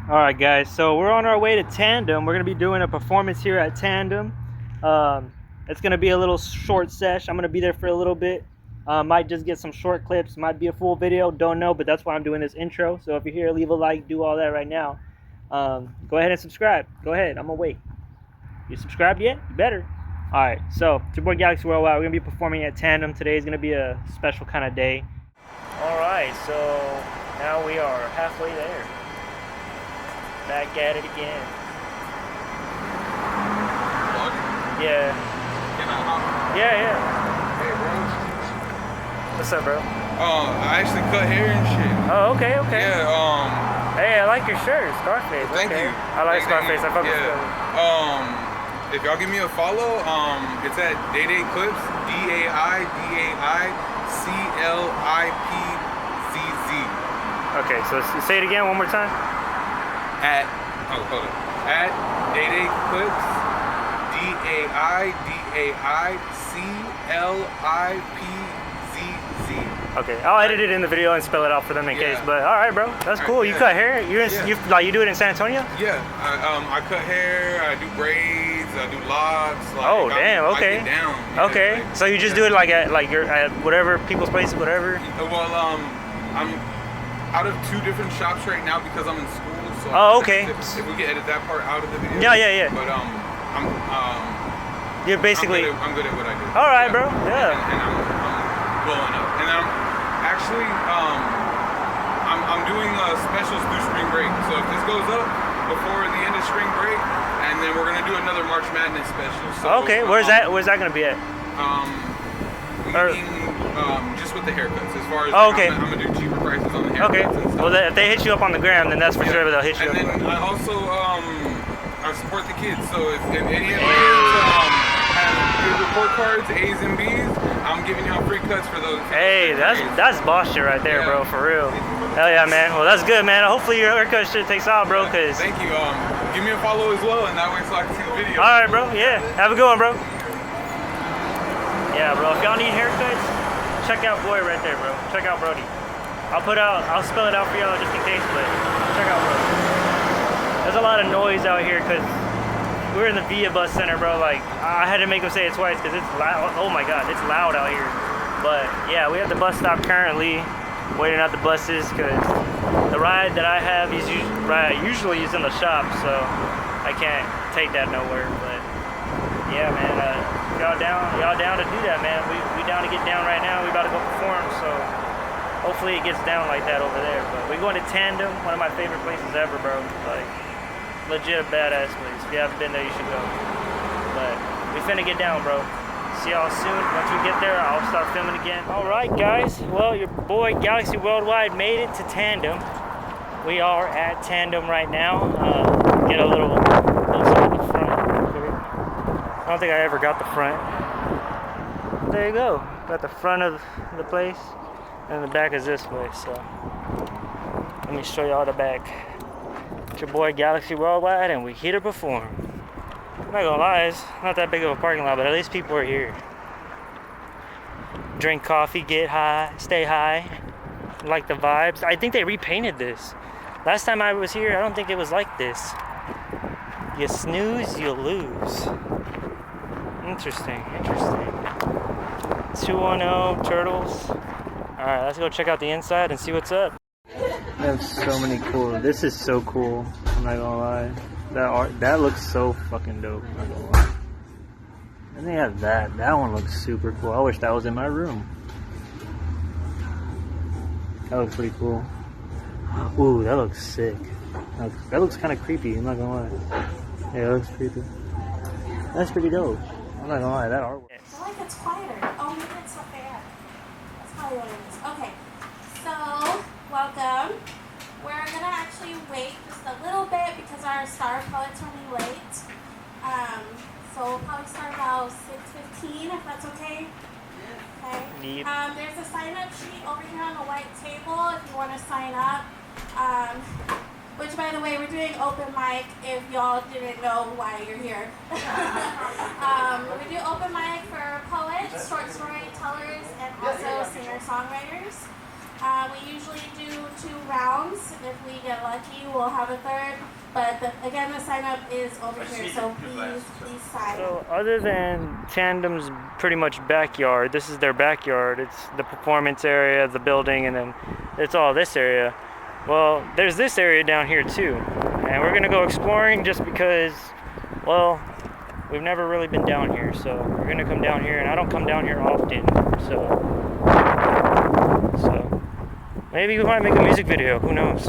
Alright guys, so we're on our way to Tandem. We're going to be doing a performance here at Tandem. It's going to be a little short sesh. I'm going to be there for a little bit. Might just get some short clips, might be a full video, don't know, but that's why I'm doing this intro. So if you're here, leave a like, do all that right now. Go ahead and subscribe. Go ahead, I'm going to wait. You subscribed yet? You better. Alright, so it's your boy Galaxy Worldwide. We're going to be performing at Tandem. Today is going to be a special kind of day. Alright, so now we are halfway there. Back at it again. Vlog? Yeah. Can I hop? Yeah. Hey, bro. What's up, bro? I actually cut hair and shit. Oh, okay. Yeah, Hey, I like your shirt, Scarface. Thank you. I like Scarface. I fuck with If y'all give me a follow, it's at Day Clips, DAIDAICLIPZZ. Okay, so say it again one more time. At Day Clips, DAIDAICLIPZZ. Okay, I'll edit it in the video and spell it out for them in case. But all right, bro, that's cool. You cut hair? You do it in San Antonio? Yeah, I cut hair. I do braids. I do locks. Like, oh damn. Okay. I get down, okay. Like, so you just do it like at whatever people's places, whatever. Well, I'm out of 2 different shops right now because I'm in school. So okay. If we can edit that part out of the video. Yeah. But you're basically. I'm good at what I do. All right, bro. Yeah. And I'm blowing up. And I'm actually I'm doing specials through spring break. So if this goes up before the end of spring break, and then we're gonna do another March Madness special. So, okay. Where's that gonna be at? Just with the haircuts, as far as okay. I'm gonna do cheaper prices on the haircuts. Okay. And stuff. Well, if they hit you up on the gram, then that's for sure they'll hit you up. And then I also I support the kids. So if any of the kids have good report cards, A's and B's, I'm giving y'all free cuts for those. Hey, that's boss shit right there, bro. For real. Hell yeah, man. Well, that's good, man. Hopefully your haircut shit takes off, bro. Cause thank you. Give me a follow as well, and that way so I can see the video. All right, bro. Yeah. Have a good one, bro. Yeah, bro. If y'all need haircuts, check out Boy right there, bro. Check out Brody. I'll spell it out for y'all just in case, but check out Brody. There's a lot of noise out here because we're in the Via Bus Center, bro. Like, I had to make them say it twice because it's loud. Oh my God, it's loud out here. But yeah, we have the bus stop currently, waiting out the buses because the ride that I have is usually is in the shop, so I can't take that nowhere. But yeah, man, y'all down to do that, man. We down to get down right now. We about to go perform, so hopefully it gets down like that over there. But we're going to Tandem, one of my favorite places ever, bro. Like, legit a badass place. If you haven't been there, you should go. But we finna get down, bro. See y'all soon. Once we get there, I'll start filming again. All right, guys. Well, your boy Galaxy Worldwide made it to Tandem. We are at Tandem right now. Get a little closer to the front. I don't think I ever got the front. There you go. Got the front of the place, and the back is this way. So let me show y'all the back. It's your boy Galaxy Worldwide, and we here to perform. I'm not gonna lie, it's not that big of a parking lot, but at least people are here. Drink coffee, get high, stay high. Like the vibes. I think they repainted this. Last time I was here, I don't think it was like this. You snooze, you lose. Interesting. 210 Turtles. Alright, let's go check out the inside and see what's up. They have so many cool. This is so cool. I'm not gonna lie. That looks so fucking dope. I'm not gonna lie. And they have that. That one looks super cool. I wish that was in my room. That looks pretty cool. Ooh, that looks sick. That looks kind of creepy. I'm not gonna lie. Yeah, that looks creepy. That's pretty dope. I'm not gonna lie. That artwork. I feel like it's quieter. Oh, maybe it's not there. That's probably what it is. Okay. So, welcome. We're gonna actually wait just a little bit because our star poet's running late. So we'll probably start about 6:15 if that's okay. Okay. There's a sign-up sheet over here on the white table if you want to sign up. Which, by the way, we're doing open mic if y'all didn't know why you're here. We do open mic for poets, short storytellers, and also singer-songwriters. We usually do 2 rounds. If we get lucky, we'll have a third. But again, the sign up is over here, so please sign So up. other than Tandem's pretty much backyard, this is their backyard. It's the performance area, the building, and then it's all this area. Well, there's this area down here too. And we're gonna go exploring just because, well, we've never really been down here. So we're gonna come down here, and I don't come down here often. So maybe we might make a music video, who knows?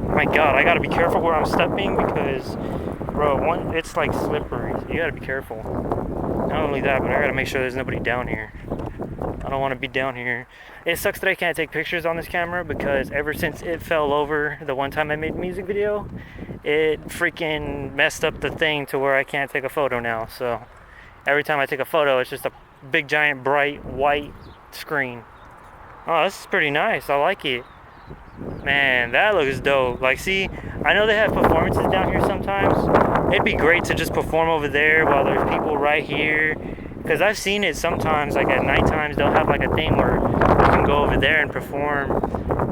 My God, I gotta be careful where I'm stepping because, bro, it's like slippery. So you gotta be careful. Not only that, but I gotta make sure there's nobody down here. I don't want to be down here. It sucks that I can't take pictures on this camera because ever since it fell over the one time I made a music video, it freaking messed up the thing to where I can't take a photo now. So every time I take a photo, it's just a big giant bright white screen. Oh, this is pretty nice. I like it. Man, that looks dope. Like, see, I know they have performances down here sometimes. It'd be great to just perform over there while there's people right here. Because I've seen it sometimes, like at night times, they'll have like a thing where you can go over there and perform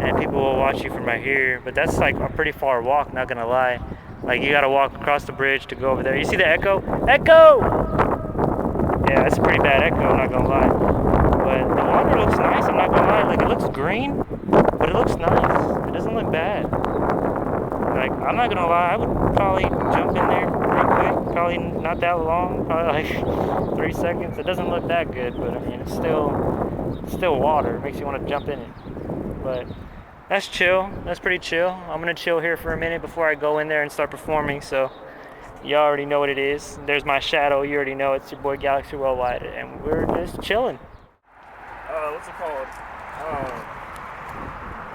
and people will watch you from right here. But that's like a pretty far walk, not gonna lie. Like, you gotta walk across the bridge to go over there. You see the echo? Echo! Yeah, that's a pretty bad echo, I'm not gonna lie. But the water looks nice, I'm not gonna lie. Like, it looks green, but it looks nice. It doesn't look bad. Like, I'm not gonna lie, I would probably jump in there real quick. Probably not that long, probably like 3 seconds. It doesn't look that good, but I mean, it's still water. It makes you want to jump in it. But that's chill. That's pretty chill. I'm gonna chill here for a minute before I go in there and start performing. So y'all already know what it is. There's my shadow. You already know it's your boy Galaxy Worldwide, and we're just chilling. What's it called?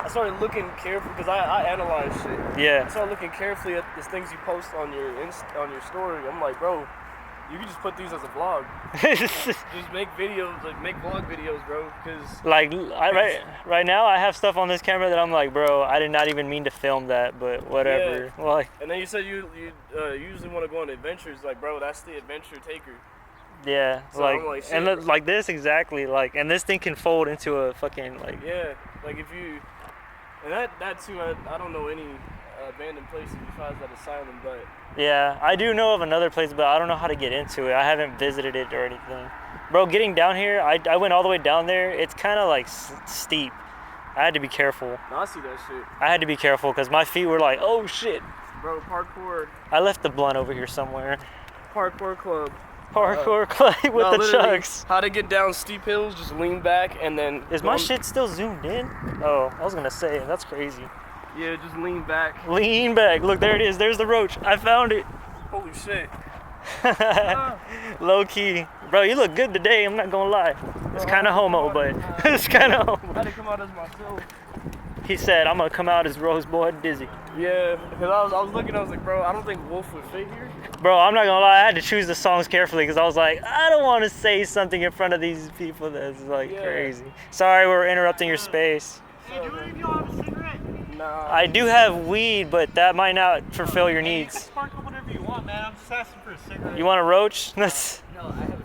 I started looking carefully because I analyze shit. Yeah. I started looking carefully at the things you post on your story. I'm like, bro, you can just put these as a vlog. Just make videos, like make vlog videos, bro. Because like right now, I have stuff on this camera that I'm like, bro, I did not even mean to film that, but whatever. Yeah. Like, and then you said you usually want to go on adventures, like, bro, that's the adventure taker. yeah, So I'm like, shit. and like this exactly, like, and this thing can fold into a fucking like. Yeah, like if you, and that too, I don't know any abandoned places besides that asylum, but. Yeah, I do know of another place, but I don't know how to get into it. I haven't visited it or anything. Bro, getting down here, I went all the way down there. It's kind of like steep. I had to be careful. No, I see that shit. I had to be careful because my feet were like, oh shit. Bro, parkour. I left the blunt over here somewhere. Parkour club. Parkour clay with No, the literally, chucks. How to get down steep hills, just lean back and then... Is my shit still zoomed in? Oh, I was gonna say, that's crazy. Yeah, just lean back. Lean back. Look, there it is. There's the roach. I found it. Holy shit. Low key. Bro, you look good today, I'm not gonna lie. It's kind of homo, but it's kind of homo. I had to come out as myself. He said, I'm gonna come out as Rosebud Dizzy. Yeah, because I was looking, I was like, bro, I don't think Wolf would fit here. Bro, I'm not gonna lie, I had to choose the songs carefully because I was like, I don't want to say something in front of these people that's like crazy. Sorry, we're interrupting your space. Hey, do any of y'all have a cigarette? Nah. I do have weed, but that might not fulfill your Hey, you can needs. sparkle whatever you want, man. I'm just asking for a cigarette. You want a roach? That's No, I have a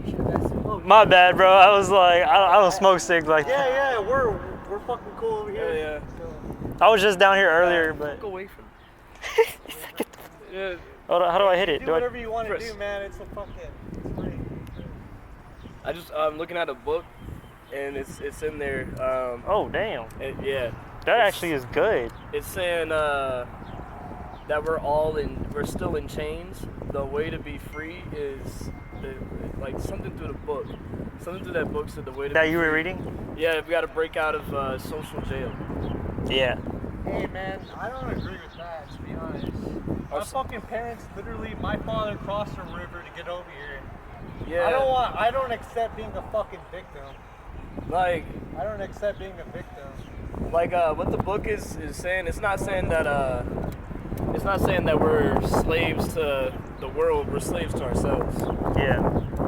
cigarette. my bad, bro. I was like, I don't smoke cigs like that. Yeah, we're fucking cool over here. Yeah. I was just down here earlier, but Go away from Yeah. hold on, how do I hit it? Do Do I? whatever you want to Press. do, man. It's a fucking, it's free. I'm looking at a book, and it's in there. Oh damn, Yeah. that actually is good. It's saying that we're still in chains. The way to be free is like something through the book. Something through that book said the way to That be you were free. reading? Yeah, we got to break out of social jail. Yeah. Hey, man, I don't agree with that, to be honest. My fucking parents, literally, my father crossed a river to get over here. Yeah. I don't accept being a fucking victim. Like I don't accept being a victim. what the book is saying. It's not saying that we're slaves to the world. We're slaves to ourselves. Yeah.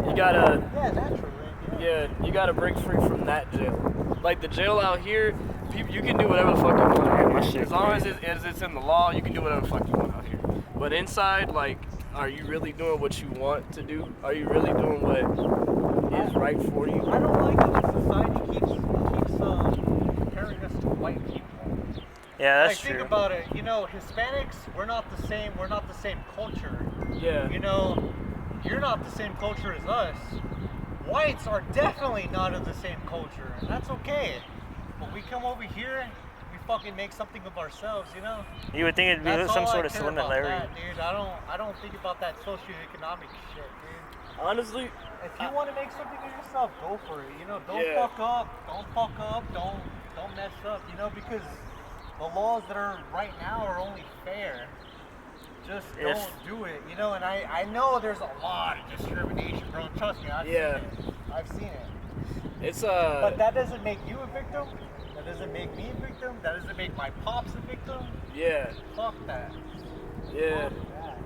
You gotta. Yeah, naturally. Yeah, you gotta break free from that jail. Like the jail out here, you can do whatever the fuck you want out my here. shit As long as it's in the law, you can do whatever the fuck you want out here. But inside, like, are you really doing what you want to do? Are you really doing what is right for you? I don't like how the society keeps comparing us to white people. Yeah, that's like, true. Think about it. You know, Hispanics, we're not the same. We're not the same culture. Yeah. You know, you're not the same culture as us. Whites are definitely not of the same culture, and that's okay. But we come over here, we fucking make something of ourselves, you know. You would think it'd be That's some all sort I of care about similarity. that, dude. I don't think about that socioeconomic shit, dude. Honestly, If you want to make something of yourself, go for it. You know, don't Yeah. fuck up. Don't fuck up. Don't mess up. You know, because the laws that are right now are only fair. Just If- don't do it. You know, and I know there's a lot of discrimination, bro. Trust me, I've seen Yeah. it. I've seen it. it's But that doesn't make you a victim. That doesn't make me a victim. That doesn't make my pops a victim. yeah, Fuck that. yeah. Fuck that.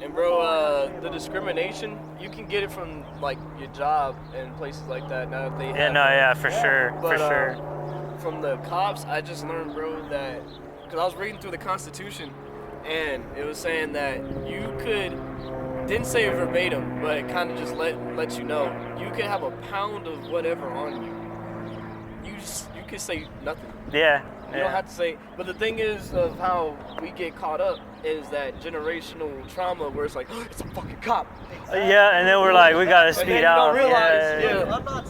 And bro, the discrimination, you can get it from like your job and places like that. Now that they Yeah, have no, yeah, for Yeah. sure, for But, sure. From the cops, I just learned, bro, that because I was reading through the Constitution, and it was saying that you could, didn't say it verbatim, but it kind of just let you know, you could have a pound of whatever on you. You could say nothing. Yeah, You don't have to say. But the thing is, of how we get caught up is that generational trauma, where it's like, oh, it's a fucking cop. Yeah, and then we're like, we gotta then speed you don't out. realize, Yeah. yeah. I'm not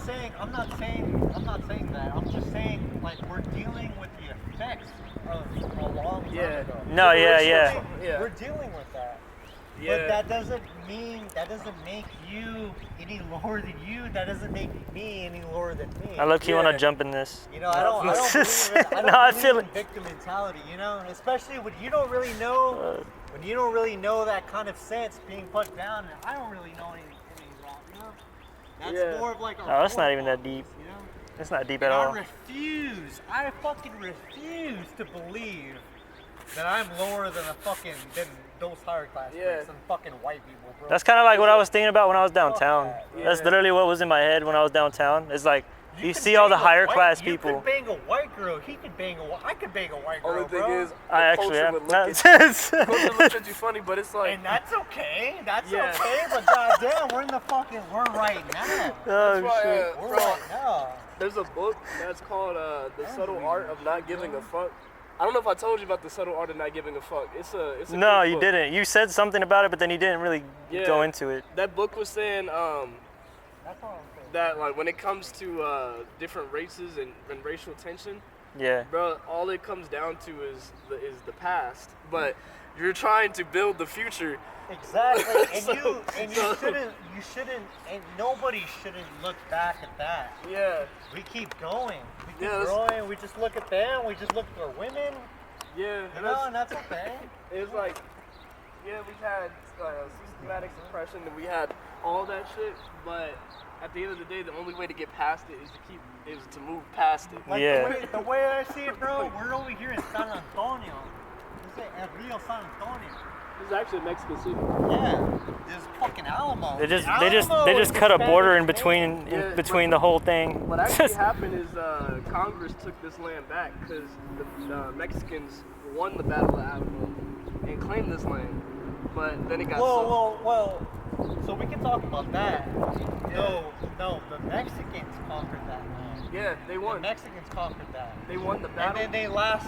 saying that. I'm just saying, like, we're dealing with the effects of a long time Yeah. ago. No, yeah. Yeah. We're dealing with that. Yeah. But that doesn't make you any lower than you. That doesn't make me any lower than me. I low-key Yeah. want to jump in this. You know, I don't believe in, No, I believe feel in it. victim mentality, you know, especially when you don't really know that kind of sense being put down. And I don't really know any wrong, you know. That's Yeah. more of like our No, it's not even that forefathers, deep. you know? It's not deep And at all. I fucking refuse to believe that I'm lower than than those higher class Yeah. than fucking white people, bro. That's kind of like what I was thinking about when I was downtown. that. That's Yeah. literally what was in my head when I was downtown. It's like, you could see all the bang a higher white- class You people. could bang a white girl. He could bang I could bang a white girl, Only thing bro. is, I the actually culture am. would look at culture looks at you funny, but it's like, And that's okay. That's Yeah. okay. But goddamn, we're right now. Oh, that's why, shit. We're bro, right now. there's a book that's called The Subtle Art of Not Giving a Fuck. I don't know if I told you about The Subtle Art of Not Giving a Fuck. It's a No, great you book. didn't. You said something about it, but then you didn't really Yeah. go into it. That book was saying That's all I'm saying. that like when it comes to different races and racial tension, Yeah. bro, all it comes down to is the past. But you're trying to build the future. Exactly. And So- you shouldn't, and nobody shouldn't look back at that. Yeah, We keep going. We keep Yeah, that's- growing. We just look at them. We just look at our women. yeah. You And know, and that's okay. it's like, yeah, we had systematic suppression and we had all that shit, but at the end of the day, the only way to get past it is to move past it. Like Yeah. the way I see it, bro, we're over here in San Antonio. This is at Rio San Antonio. This is actually Mexico City. Yeah, this fucking Alamo. They just Alamo is cut a border in Spanish between name. Yeah, between the whole thing. What actually happened is Congress took this land back because the Mexicans won the Battle of Alamo and claimed this land, but then it got sold. Well. So we can talk about that. No, the Mexicans conquered that land. Yeah, they The won. Mexicans conquered that. They won the And battle. then they lost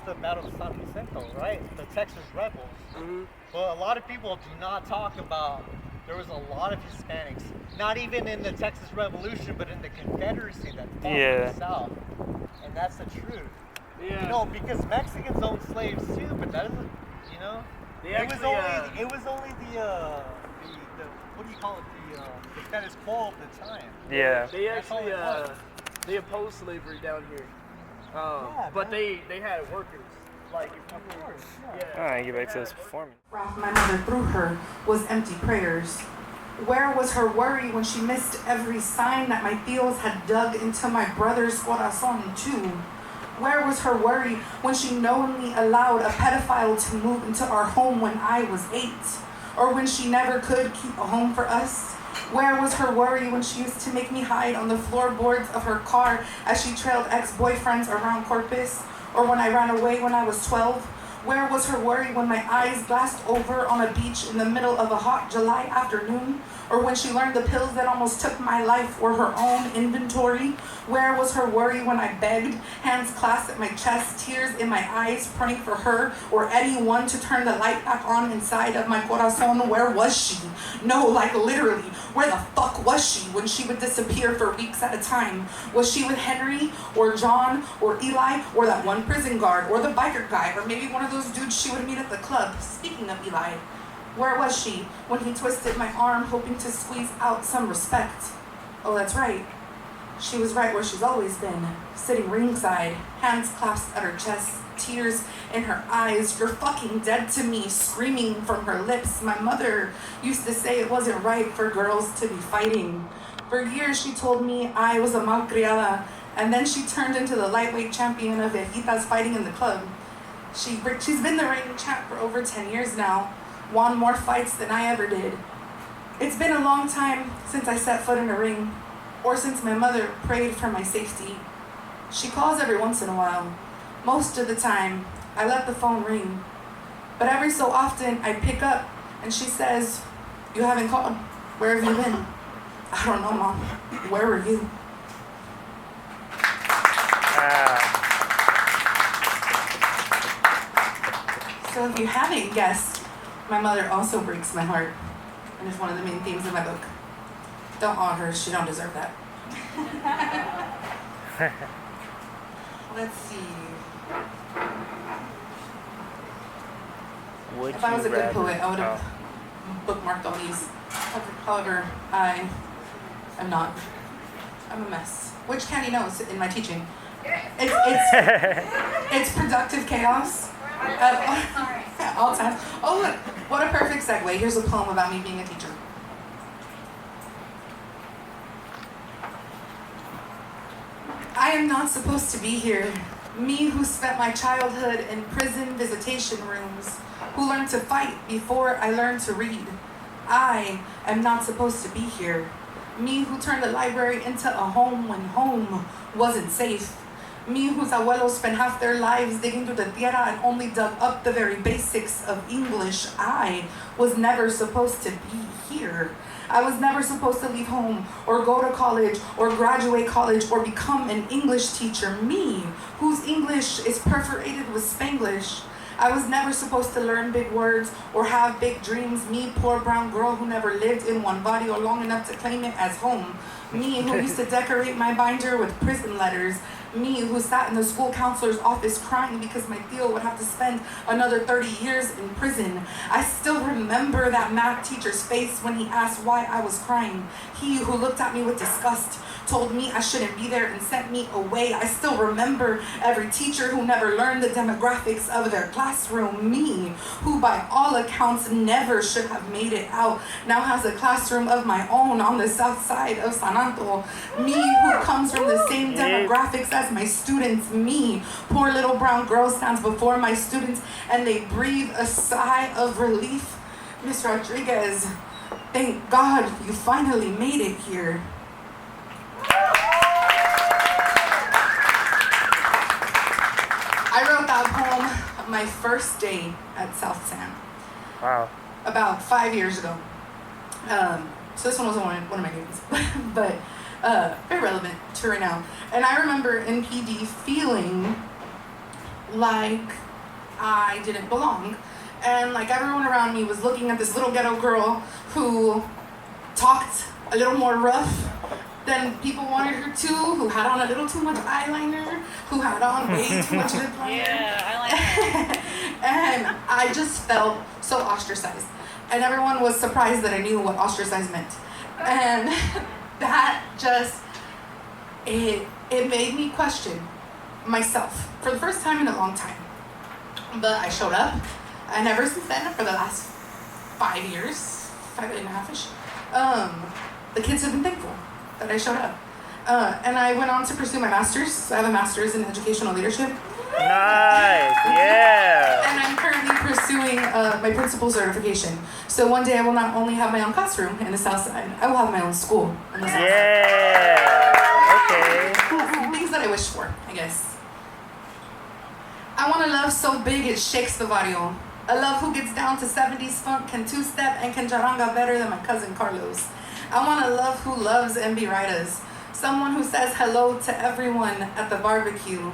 the Battle of San Vicente, right? The Texas rebels. Mhm. Well, a lot of people do not talk about. There was a lot of Hispanics, not even in the Texas Revolution, but in the Confederacy that fought Yeah. in the South, and that's the truth. Yeah. You know, because Mexicans owned slaves too, but that isn't. You know, They it was actually, only the what do you call it? The status quo of the time. Yeah. They That's all actually it was. they opposed slavery down here, man. but they had workers. Like if you Of were- course. All right, get back to this performance. My mother through her was empty prayers. Where was her worry when she missed every sign that my tios had dug into my brother's corazon too? Where was her worry when she knowingly allowed a pedophile to move into our home when I was 8? Or when she never could keep a home for us? Where was her worry when she used to make me hide on the floorboards of her car as she trailed ex-boyfriends around Corpus? Or when I ran away when I was 12? Where was her worry when my eyes glassed over on a beach in the middle of a hot July afternoon? Or when she learned the pills that almost took my life were her own inventory? Where was her worry when I begged, hands clasped at my chest, tears in my eyes, praying for her or anyone to turn the light back on inside of my corazon? Where was she? No, like literally, where the fuck was she when she would disappear for weeks at a time? Was she with Henry or John or Eli or that one prison guard or the biker guy or maybe one of those dudes she would meet at the club? Speaking of Eli, where was she when he twisted my arm hoping to squeeze out some respect? Oh, that's right. She was right where she's always been, sitting ringside, hands clasped at her chest, tears in her eyes. You're fucking dead to me, screaming from her lips. My mother used to say it wasn't right for girls to be fighting. For years she told me I was a malcriada, and then she turned into the lightweight champion of viejitas fighting in the club. She's been the reigning champ for over 10 years now, won more fights than I ever did. It's been a long time since I set foot in a ring, or since my mother prayed for my safety. She calls every once in a while. Most of the time, I let the phone ring. But every so often, I pick up and she says, "You haven't called. Where have you been?" I don't know, Mom. Where were you? So if you haven't guessed, my mother also breaks my heart, and is one of the main themes of my book. Don't awe her, she don't deserve that. Let's see. If I was a good poet, I would have bookmarked all these. However, I am not. I'm a mess. Which Candy knows in my teaching. It's productive chaos at all times. Oh look, what a perfect segue. Here's a poem about me being a teacher. I am not supposed to be here. Me who spent my childhood in prison visitation rooms, who learned to fight before I learned to read. I am not supposed to be here. Me who turned the library into a home when home wasn't safe. Me whose abuelos spent half their lives digging through the tierra and only dug up the very basics of English. I was never supposed to be here. I was never supposed to leave home or go to college or graduate college or become an English teacher. Me, whose English is perforated with Spanglish. I was never supposed to learn big words or have big dreams. Me, poor brown girl who never lived in one body or long enough to claim it as home. Me, who used to decorate my binder with prison letters. Me, who sat in the school counselor's office crying because my tío would have to spend another 30 years in prison. I still remember that math teacher's face when he asked why I was crying. He who looked at me with disgust, told me I shouldn't be there and sent me away. I still remember every teacher who never learned the demographics of their classroom. Me, who by all accounts never should have made it out, now has a classroom of my own on the south side of San Anto. Me, who comes from the same demographics as my students. Me, poor little brown girl, stands before my students and they breathe a sigh of relief. Miss Rodriguez, thank God you finally made it here. I wrote that poem my first day at South San. Wow. About 5 years ago. So this one wasn't one of my games, but very relevant to right now. And I remember in PD feeling like I didn't belong. And like everyone around me was looking at this little ghetto girl who talked a little more rough than people wanted her to, who had on a little too much eyeliner, who had on way too much lip liner. Yeah, eyeliner. And I just felt so ostracized. And everyone was surprised that I knew what ostracized meant. And that just, it made me question myself for the first time in a long time. But I showed up, and ever since then, for the last 5 years, 5.5-ish, the kids have been thankful that I showed up. And I went on to pursue my master's. So I have a master's in educational leadership. Nice, yeah. And I'm currently pursuing my principal certification. So one day I will not only have my own classroom in the South Side, I will have my own school in the South Side. Yeah, okay. Things that I wish for, I guess. I want a love so big it shakes the barrio. A love who gets down to 70s funk, can two-step, and can charanga better than my cousin Carlos. I want a love who loves SONGWRITERs. Someone who says hello to everyone at the barbecue.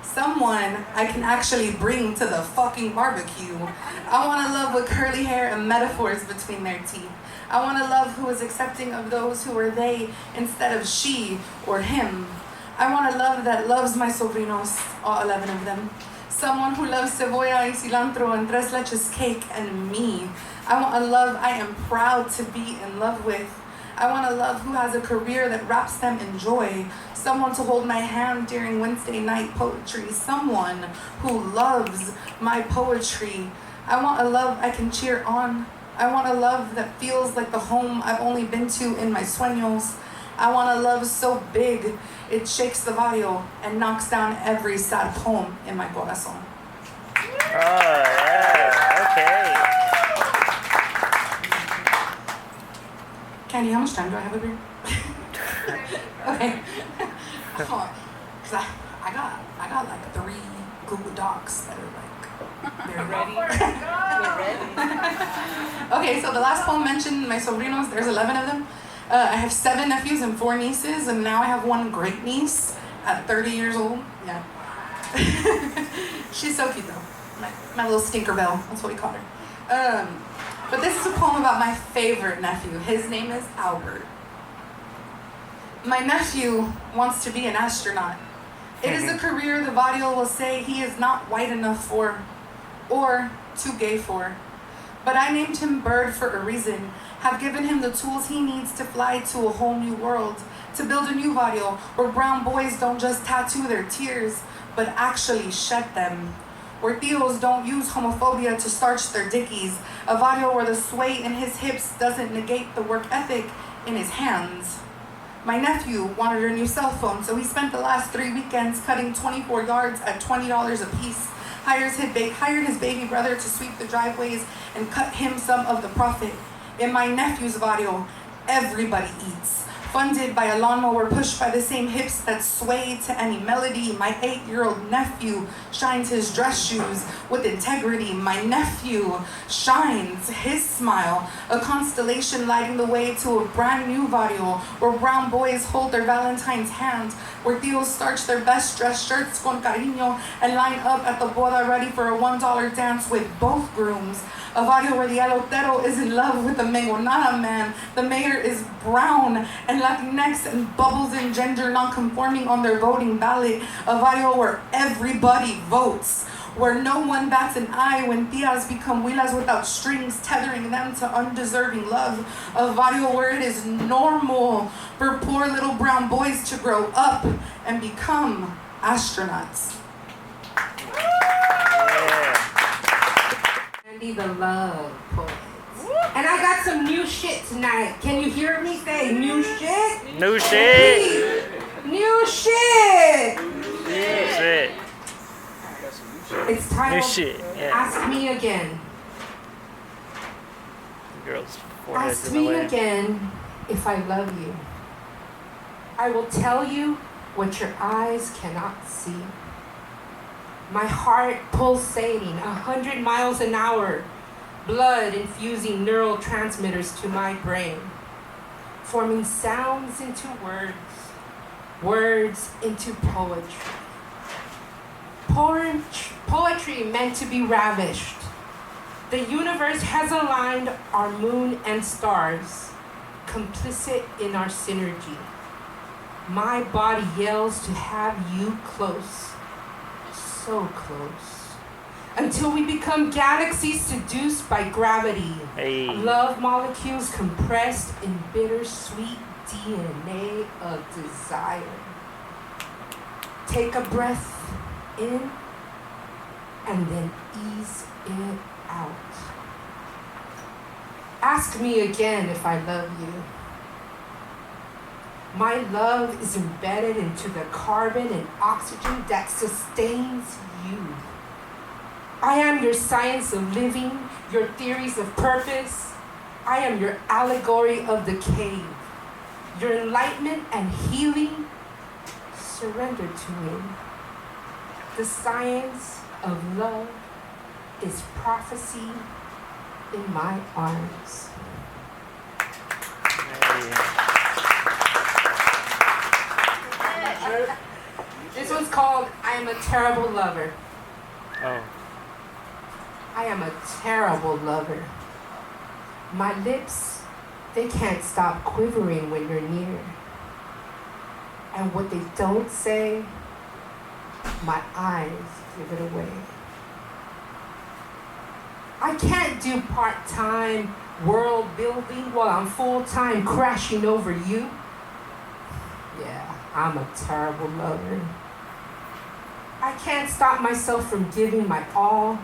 Someone I can actually bring to the fucking barbecue. I want a love with curly hair and metaphors between their teeth. I want a love who is accepting of those who are they instead of she or him. I want a love that loves my sobrinos, all 11 of them. Someone who loves cebolla y cilantro and tres leches cake and me. I want a love I am proud to be in love with. I want a love who has a career that wraps them in joy. Someone to hold my hand during Wednesday night poetry. Someone who loves my poetry. I want a love I can cheer on. I want a love that feels like the home I've only been to in my sueños. I want a love so big it shakes the barrio and knocks down every sad poem in my corazón. Oh, yeah. Okay. Candy, how much time do I have up here? Okay. Because I got like 3 Google Docs that are like, they're ready. Okay, so the last poem mentioned my sobrinos, there's 11 of them. I have 7 nephews and 4 nieces, and now I have 1 great niece at 30 years old. Yeah. She's so cute though. My little stinker bell, that's what we call her. But this is a poem about my favorite nephew. His name is Albert. My nephew wants to be an astronaut. It is a career the barrio will say he is not white enough for, or too gay for. But I named him Bird for a reason, have given him the tools he needs to fly to a whole new world, to build a new barrio where brown boys don't just tattoo their tears, but actually shed them. Where tios don't use homophobia to starch their dickies, a barrio where the sway in his hips doesn't negate the work ethic in his hands. My nephew wanted a new cell phone, so he spent the last 3 weekends cutting 24 yards at $20 a piece, hired his baby brother to sweep the driveways and cut him some of the profit. In my nephew's barrio, everybody eats. Funded by a lawnmower pushed by the same hips that sway to any melody, my 8-year-old nephew shines his dress shoes with integrity. My nephew shines his smile, a constellation lighting the way to a brand new barrio where brown boys hold their Valentine's hand, where tios starch their best dressed shirts con cariño and line up at the boda ready for a $1 dance with both grooms. A barrio where the elotero is in love with the mengonada man. The mayor is brown and Latinx and bubbles in gender non-conforming on their voting ballot. A barrio where everybody votes. Where no one bats an eye when tias become huilas without strings, tethering them to undeserving love. A barrio where it is normal for poor little brown boys to grow up and become astronauts. The love poets. And I got some new shit tonight. Can you hear me say new shit? New shit. New shit. Shit. It's titled New shit. Yeah. Ask Me Again. Girl's forehead's Ask in the me way. again if I love you. I will tell you what your eyes cannot see. My heart pulsating 100 miles an hour, blood infusing neurotransmitters to my brain, forming sounds into words, words into poetry. Poetry meant to be ravished. The universe has aligned our moon and stars, complicit in our synergy. My body yells to have you close. So close. Until we become galaxies seduced by gravity. Hey. Love molecules compressed in bittersweet DNA of desire. Take a breath in and then ease it out. Ask me again if I love you. My love is embedded into the carbon and oxygen that sustains you. I am your science of living, your theories of purpose. I am your allegory of the cave. Your enlightenment and healing, surrender to me. The science of love is prophecy in my arms. This one's called I Am a Terrible Lover. Oh. I am a terrible lover. My lips, they can't stop quivering when you're near. And what they don't say, my eyes give it away. I can't do part-time world building while I'm full-time crashing over you. Yeah, I'm a terrible lover. I can't stop myself from giving my all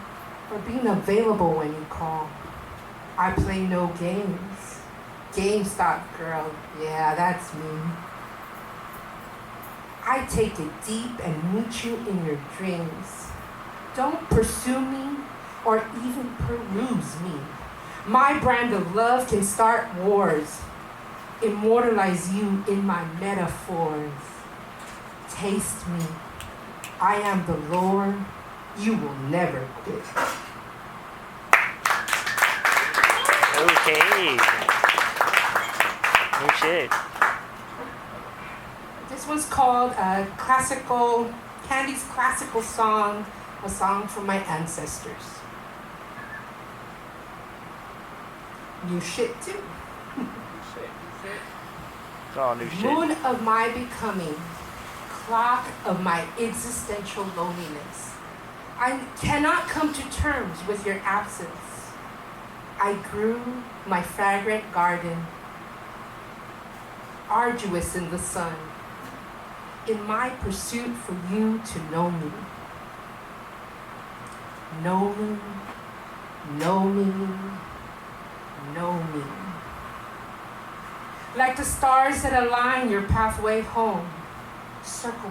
or being available when you call. I play no games. GameStop girl, yeah, that's me. I take it deep and meet you in your dreams. Don't pursue me or even peruse me. My brand of love can start wars. Immortalize you in my metaphors. Taste me. I am the Lord. You will never quit. Okay. Oh shit. This one's called Candy's classical song, a song from my ancestors. New shit too. It's all new shit. Moon of my becoming, clock of my existential loneliness. I cannot come to terms with your absence. I grew my fragrant garden, arduous in the sun, in my pursuit for you to know me. Know me, know me, know me. Like the stars that align your pathway home, circle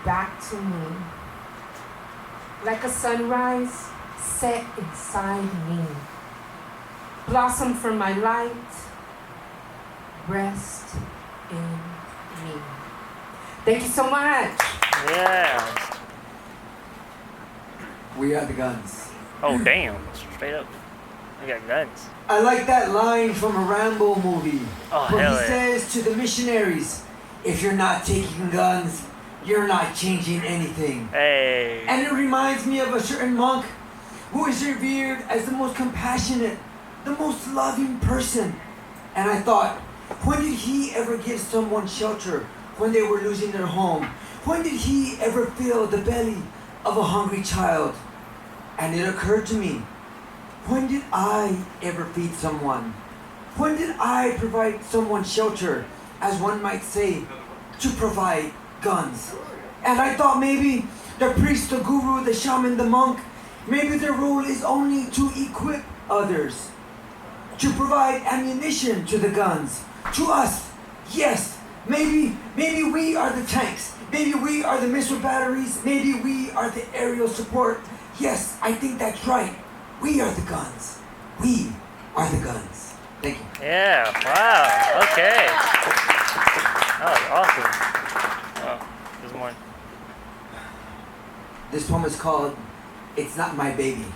back to me. Like a sunrise set inside me. Blossom from my light, rest in me. Thank you so much. Yeah. We are the guns. Oh damn. Straight up. We got guns. I like that line from a Rambo movie Oh, where hell he yeah. says to the missionaries, if you're not taking guns, you're not changing anything. Hey. And it reminds me of a certain monk who is revered as the most compassionate, the most loving person. And I thought, when did he ever give someone shelter when they were losing their home? When did he ever fill the belly of a hungry child? And it occurred to me, when did I ever feed someone? When did I provide someone shelter, as one might say, to provide guns? And I thought maybe the priest, the guru, the shaman, the monk, maybe their role is only to equip others, to provide ammunition to the guns, to us. Yes, maybe we are the tanks, maybe we are the missile batteries, maybe we are the aerial support. Yes, I think that's right. We are the guns. We are the guns. Thank you. Yeah. Wow. Okay. That was awesome. Oh, there's more. This poem is called It's Not My Baby.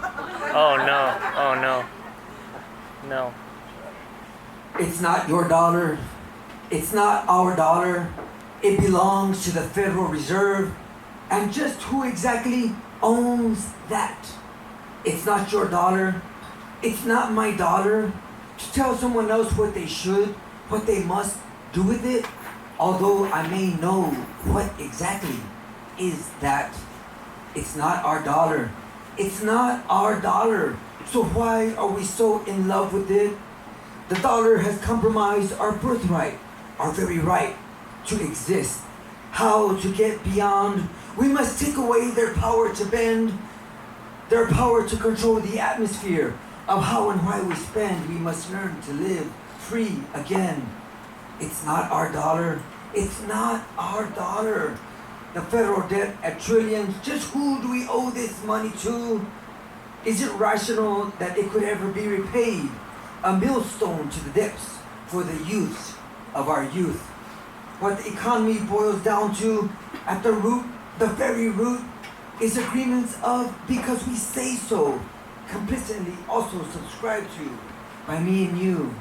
Oh no. Oh no. No. It's not your dollar. It's not our dollar. It belongs to the Federal Reserve. And just who exactly owns that? It's not your dollar. It's not my dollar to tell someone else what they should, what they must do with it. Although I may know what exactly is that. It's not our dollar. It's not our dollar. So why are we so in love with it? The dollar has compromised our birthright, our very right to exist. How to get beyond? We must take away their power to bend, their power to control the atmosphere of how and why we spend. We must learn to live free again. It's not our dollar. It's not our dollar. The federal debt at trillions. Just who do we owe this money to? Is it rational that it could ever be repaid? A millstone to the depths for the youth of our youth. What the economy boils down to at the root The very root is agreements of because we say so, complicitly also subscribed to by me and you.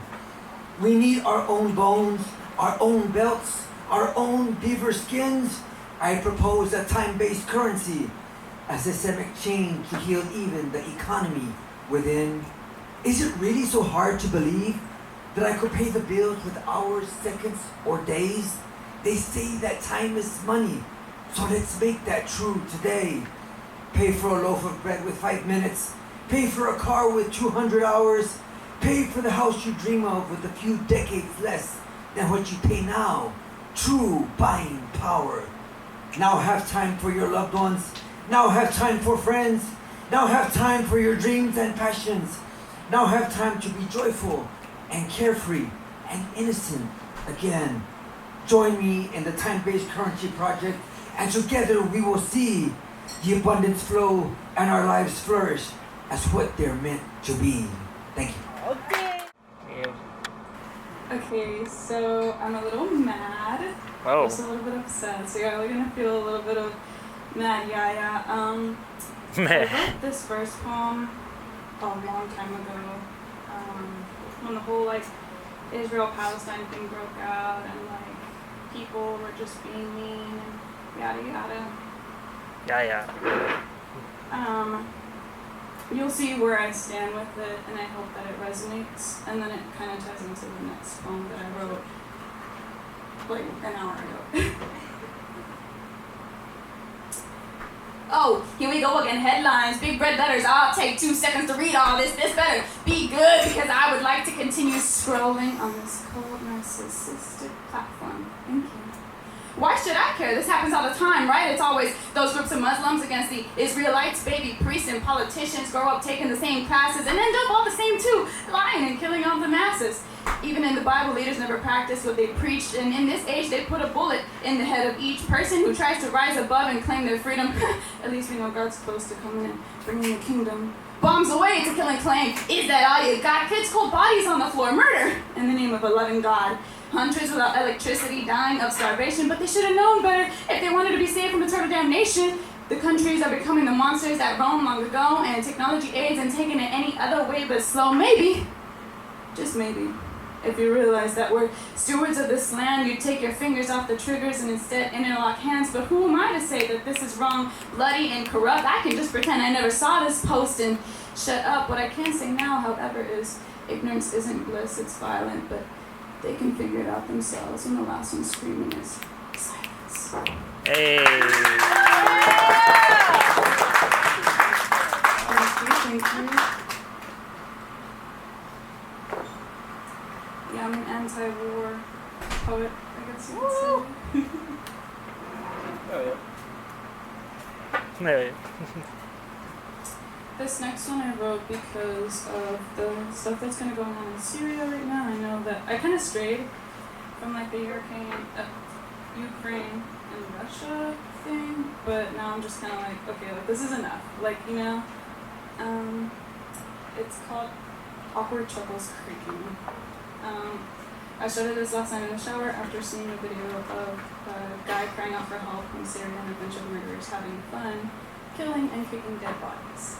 We need our own bones, our own belts, our own beaver skins. I propose a time-based currency as systemic change to heal even the economy within. Is it really so hard to believe that I could pay the bills with hours, seconds, or days? They say that time is money, so let's make that true today. Pay for a loaf of bread with 5 minutes. Pay for a car with 200 hours. Pay for the house you dream of with a few decades less than what you pay now. True buying power. Now have time for your loved ones. Now have time for friends. Now have time for your dreams and passions. Now have time to be joyful and carefree and innocent again. Join me in the time-based currency project, and together we will see the abundance flow and our lives flourish as what they're meant to be. Thank you. Okay, so I'm a little mad. Oh. Just a little bit upset. So you're gonna feel a little bit of mad yaya. I wrote this first poem a long time ago. When the whole Israel-Palestine thing broke out and people were just being mean and yada yada. Yeah. You'll see where I stand with it, and I hope that it resonates. And then it kind of ties into the next poem that I wrote an hour ago. Oh, here we go again. Headlines, big red letters. I'll take 2 seconds to read all this. This better be good because I would like to continue scrolling on this cold, narcissistic platform. Thank you. Why should I care? This happens all the time, right? It's always those groups of Muslims against the Israelites, baby priests and politicians grow up taking the same classes and end up all the same too, lying and killing all the masses. Even in the Bible, leaders never practiced what they preached, and in this age, they put a bullet in the head of each person who tries to rise above and claim their freedom. At least we know God's close to coming and bringing the kingdom. Bombs away to kill and claim. Is that all you got? Kids, cold bodies on the floor. Murder in the name of a loving God. Hunters without electricity dying of starvation, but they should have known better if they wanted to be saved from eternal damnation. The countries are becoming the monsters that roamed long ago, and technology aids in taking it any other way but slow. Maybe, just maybe, if you realize that we're stewards of this land, you'd take your fingers off the triggers and instead interlock hands. But who am I to say that this is wrong, bloody, and corrupt? I can just pretend I never saw this post and shut up. What I can say now, however, is ignorance isn't bliss, it's violent, but they can figure it out themselves, and the last one screaming is silence. Hey. Thank you. Yeah, I'm an anti-war poet, I guess you could say. Yeah. This next one I wrote because of the stuff that's kind of going on in Syria right now. I know that I kind of strayed from the Ukraine and Russia thing, but now I'm just kind of okay, this is enough. It's called Awkward Chuckles Creaking. I started this last night in the shower after seeing a video of a guy crying out for help from Syria and a bunch of murderers having fun, killing and kicking dead bodies.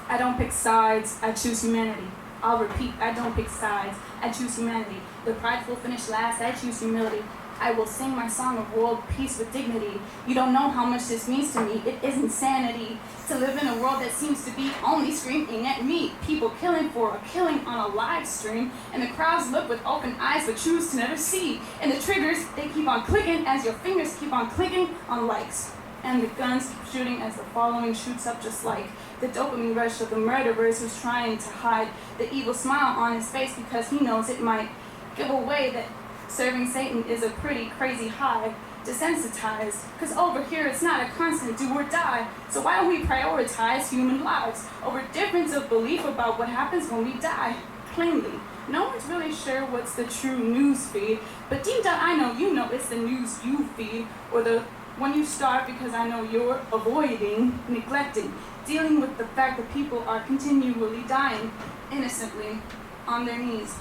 I don't pick sides, I choose humanity. I'll repeat, I don't pick sides, I choose humanity. The prideful finish last, I choose humility. I will sing my song of world peace with dignity. You don't know how much this means to me. It is insanity to live in a world that seems to be only screaming at me. People killing for a killing on a live stream, and the crowds look with open eyes but choose to never see. And the triggers, they keep on clicking as your fingers keep on clicking on likes. And the guns keep shooting as the following shoots up, just like the dopamine rush of the murderers who's trying to hide the evil smile on his face because he knows it might give away that serving Satan is a pretty crazy high. Desensitized, because over here it's not a constant do or die. So why don't we prioritize human lives over difference of belief about what happens when we die? Plainly, no one's really sure what's the true news feed, but deep down I know you know it's the news you feed, or the one you start because I know you're avoiding, neglecting, dealing with the fact that people are continually dying innocently on their knees,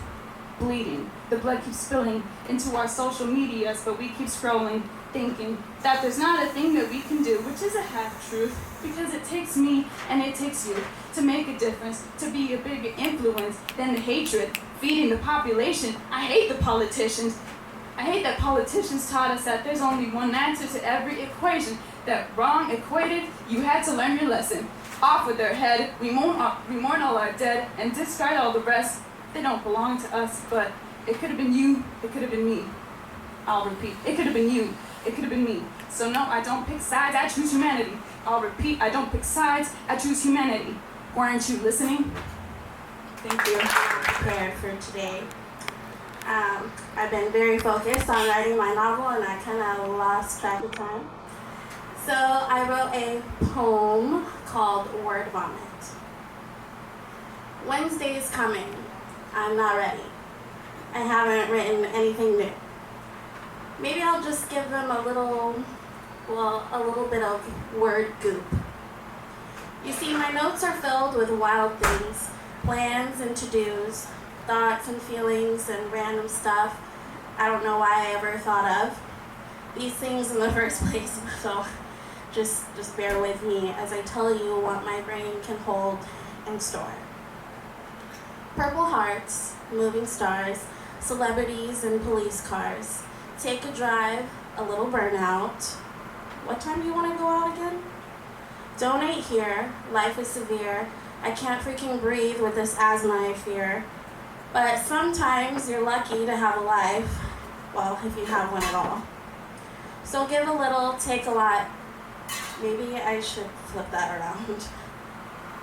bleeding. The blood keeps spilling into our social medias, but we keep scrolling. thinking that there's not a thing that we can do, which is a half-truth, because it takes me and it takes you to make a difference, to be a bigger influence than the hatred feeding the population. I hate the politicians. I hate that politicians taught us that there's only one answer to every equation, that wrong equated, you had to learn your lesson. Off with their head, we mourn all our dead, and discard all the rest. They don't belong to us, but it could have been you, it could have been me. I'll repeat, it could have been you, it could have been me. So no, I don't pick sides, I choose humanity. I'll repeat, I don't pick sides, I choose humanity. Weren't you listening? Thank you. Prayer for today. I've been very focused on writing my novel and I kind of lost track of time. So I wrote a poem called Word Vomit. Wednesday's coming. I'm not ready. I haven't written anything new. Maybe I'll just give them a little bit of word goop. You see, my notes are filled with wild things, plans and to-dos, thoughts and feelings and random stuff I don't know why I ever thought of these things in the first place. So just bear with me as I tell you what my brain can hold and store. Purple hearts, moving stars, celebrities and police cars. Take a drive, a little burnout. What time do you want to go out again? Donate here, life is severe. I can't freaking breathe with this asthma I fear. But sometimes you're lucky to have a life, well, if you have one at all. So give a little, take a lot. Maybe I should flip that around.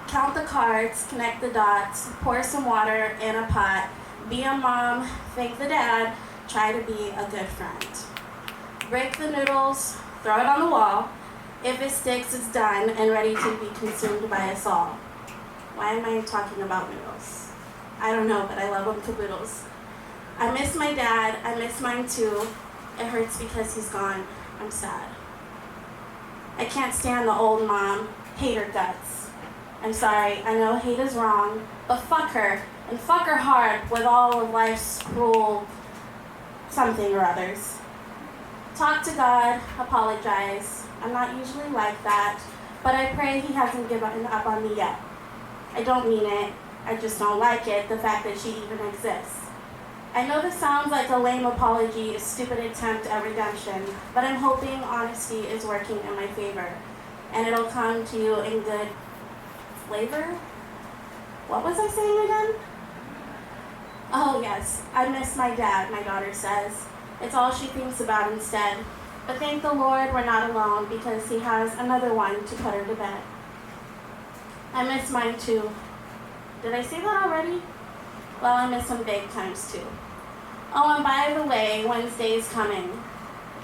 Count the cards, connect the dots, pour some water in a pot, be a mom, thank the dad, try to be a good friend. Break the noodles, throw it on the wall. If it sticks, it's done and ready to be consumed by us all. Why am I talking about noodles? I don't know, but I love them caboodles. I miss my dad, I miss mine too. It hurts because he's gone, I'm sad. I can't stand the old mom, hate her guts. I'm sorry, I know hate is wrong, but fuck her, and fuck her hard with all of life's cruel something or others. Talk to God, apologize. I'm not usually like that, but I pray he hasn't given up on me yet. I don't mean it, I just don't like it, the fact that she even exists. I know this sounds like a lame apology, a stupid attempt at redemption, but I'm hoping honesty is working in my favor, and it'll come to you in good flavor? What was I saying again? Oh yes, I miss my dad, my daughter says. It's all she thinks about instead. But thank the Lord we're not alone because he has another one to put her to bed. I miss mine too. Did I say that already? Well, I miss him big times too. Oh, and by the way, Wednesday's coming.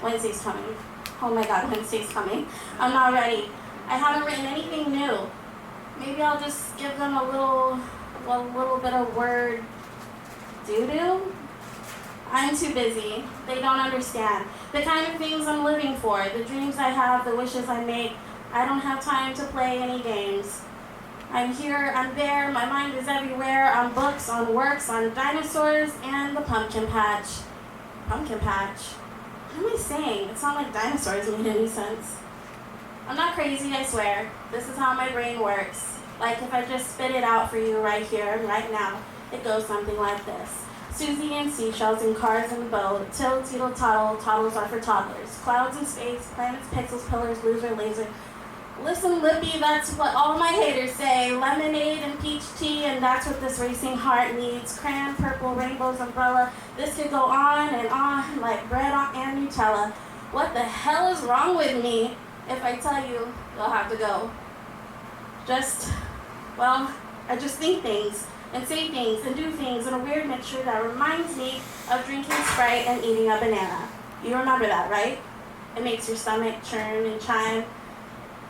Wednesday's coming. Oh my God, Wednesday's coming. I'm not ready. I haven't written anything new. Maybe I'll just give them a little bit of word doo-doo? I'm too busy. They don't understand. The kind of things I'm living for, the dreams I have, the wishes I make, I don't have time to play any games. I'm here, I'm there, my mind is everywhere, on books, on works, on dinosaurs, and the pumpkin patch. Pumpkin patch? What am I saying? It's not like dinosaurs made any sense. I'm not crazy, I swear. This is how my brain works. Like if I just spit it out for you right here, right now, it goes something like this. Susie and seashells and cars and boat, till, teetle, toddle, toddles are for toddlers. Clouds and space, planets, pixels, pillars, loser, laser. Listen, Lippy, that's what all my haters say. Lemonade and peach tea, and that's what this racing heart needs. Crayon, purple, rainbows, umbrella. This could go on and on like bread and Nutella. What the hell is wrong with me? If I tell you, you'll have to go. I just think things and say things and do things in a weird mixture that reminds me of drinking Sprite and eating a banana. You remember that, right? It makes your stomach churn and chime,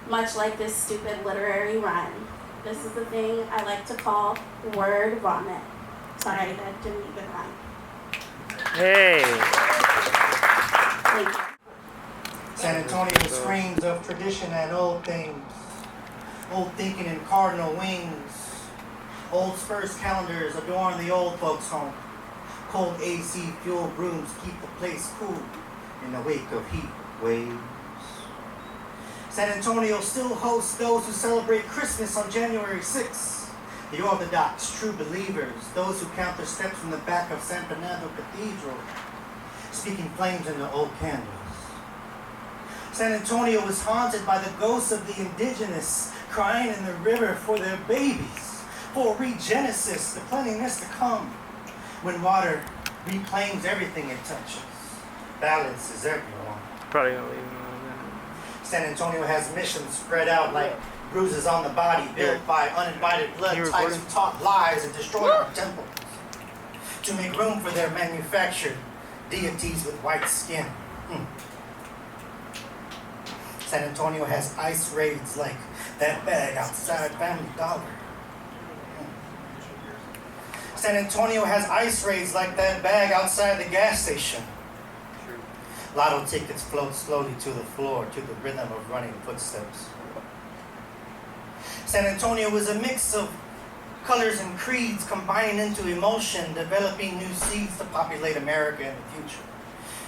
much like this stupid literary rhyme. This is the thing I like to call word vomit. Sorry, that didn't even rhyme. Hey. Thank you. San Antonio screams of tradition and old things, old thinking and cardinal wings. Old Spurs calendars adorn the old folks' home. Cold AC fuel brooms keep the place cool in the wake of heat. waves. San Antonio still hosts those who celebrate Christmas on January 6th. The Orthodox, true believers, those who count their steps from the back of San Bernardo Cathedral, speaking flames into old candles. San Antonio was haunted by the ghosts of the indigenous, crying in the river for their babies, for regenesis, the cleanliness to come, when water reclaims everything it touches. Balance is everyone. Probably gonna leave him. San Antonio has missions spread out like bruises on the body, built by uninvited blood types who taught lies and destroyed our temples, to make room for their manufactured deities with white skin. San Antonio has ice raids like that bag outside Family Dollar. San Antonio has ice raids like that bag outside the gas station. Lotto tickets float slowly to the floor to the rhythm of running footsteps. San Antonio is a mix of colors and creeds combining into emotion, developing new seeds to populate America in the future.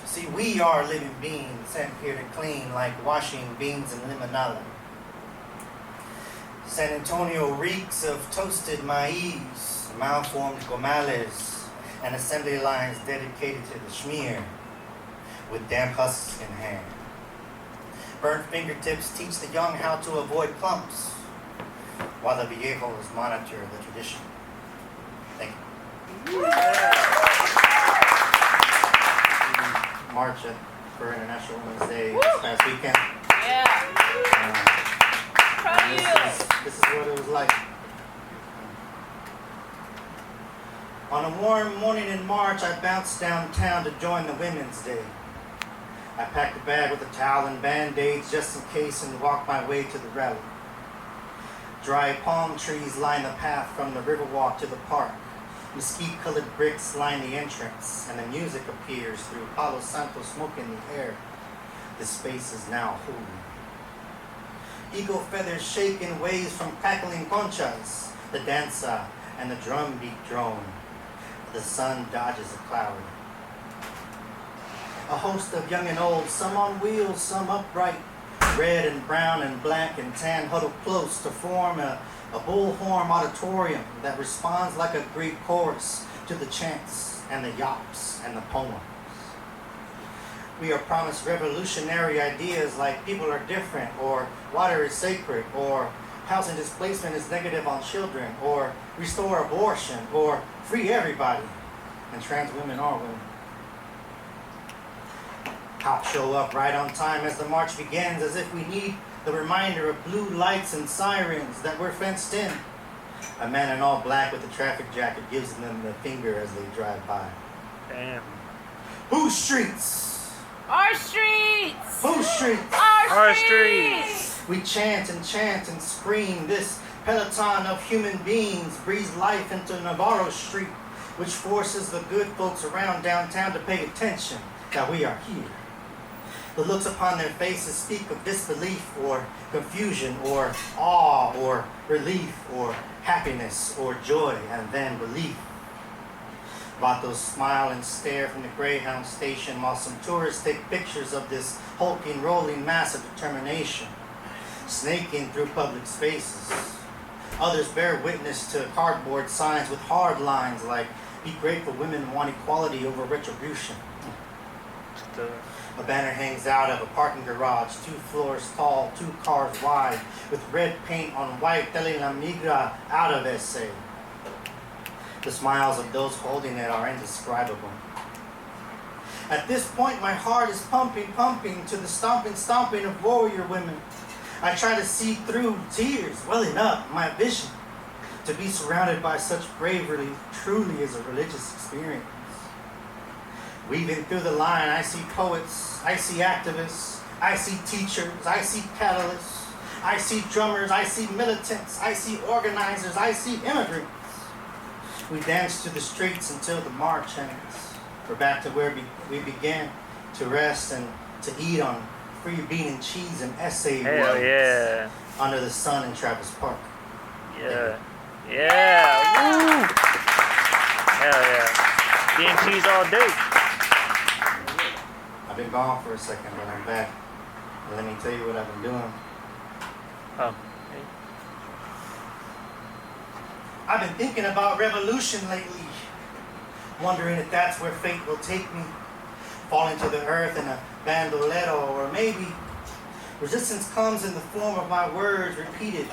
See, we are living beings sent here to clean like washing beans and limonada. San Antonio reeks of toasted maize, malformed gomales, and assembly lines dedicated to the schmear, with damp husks in hand. Burnt fingertips teach the young how to avoid clumps, while the viejos monitor the tradition. Thank you. March for International Women's Day this past weekend. This is what it was like. On a warm morning in March, I bounced downtown to join the Women's Day. I packed a bag with a towel and band-aids just in case and walked my way to the rally. Dry palm trees line the path from the Riverwalk to the park. Mesquite-colored bricks line the entrance, and the music appears through Palo Santo smoke in the air. The space is now holy. Eagle feathers shake in waves from crackling conchas, the danza and the drum beat drone. The sun dodges a cloud. A host of young and old, some on wheels, some upright, red and brown and black and tan, huddle close to form a bullhorn auditorium that responds like a Greek chorus to the chants and the yops and the poems. We are promised revolutionary ideas like people are different, or water is sacred, or housing displacement is negative on children, or restore abortion, or free everybody, and trans women are women. Cops show up right on time as the march begins, as if we need the reminder of blue lights and sirens that we're fenced in. A man in all black with a traffic jacket gives them the finger as they drive by. Damn. Whose streets? Our streets! Whose streets? Our streets! We chant and scream. This peloton of human beings breathes life into Navarro Street, which forces the good folks around downtown to pay attention that we are here. The looks upon their faces speak of disbelief or confusion or awe or relief or happiness or joy and then belief. Vatos smile and stare from the Greyhound station while some tourists take pictures of this hulking, rolling mass of determination, snaking through public spaces. Others bear witness to cardboard signs with hard lines like, "Be grateful women want equality over retribution." A banner hangs out of a parking garage, 2 floors tall, 2 cars wide, with red paint on white, telling La Migra out of essay. The smiles of those holding it are indescribable. At this point, my heart is pumping to the stomping of warrior women. I try to see through tears welling up my vision. To be surrounded by such bravery truly is a religious experience. Weaving through the line, I see poets, I see activists, I see teachers, I see catalysts, I see drummers, I see militants, I see organizers, I see immigrants. We dance through the streets until the march ends. We're back to where we began to rest and to eat on free bean and cheese and essay Hell yeah. under the sun in Travis Park. Yeah. Yeah. Woo. Hell yeah. Bean and cheese all day. I've been gone for a second, but I'm back. Let me tell you what I've been doing. Oh. I've been thinking about revolution lately, wondering if that's where fate will take me, falling to the earth in a bandolero, or maybe resistance comes in the form of my words repeated,